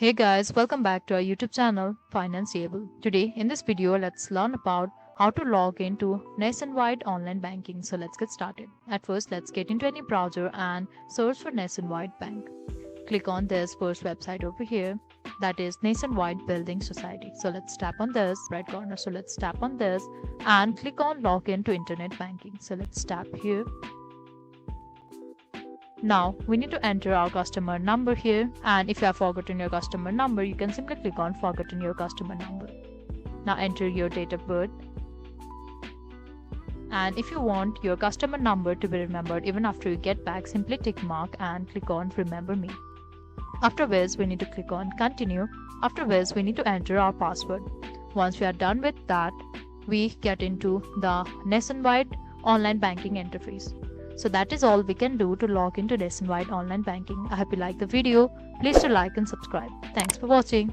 Hey guys, welcome back to our YouTube channel Financeable. Today in this video, let's learn about how to log into nationwide online banking. So let's get started. At first, let's get into any browser and search for Nationwide Bank. Click on this first website over here, that is Nationwide Building Society. So let's tap on this right corner. So let's tap on this and click on login to internet banking. So let's tap here. Now we need to enter our customer number here, and if you have forgotten your customer number, you can simply click on forgotten your customer number. Now enter your date of birth, and if you want your customer number to be remembered even after you get back, simply tick mark and click on remember me. After this, we need to click on continue. After this, we need to enter our password. Once we are done with that, we get into the nationwide online banking interface. So that is all we can do to log into nationwide online banking. I hope you like the video. Please do like and subscribe. Thanks for watching.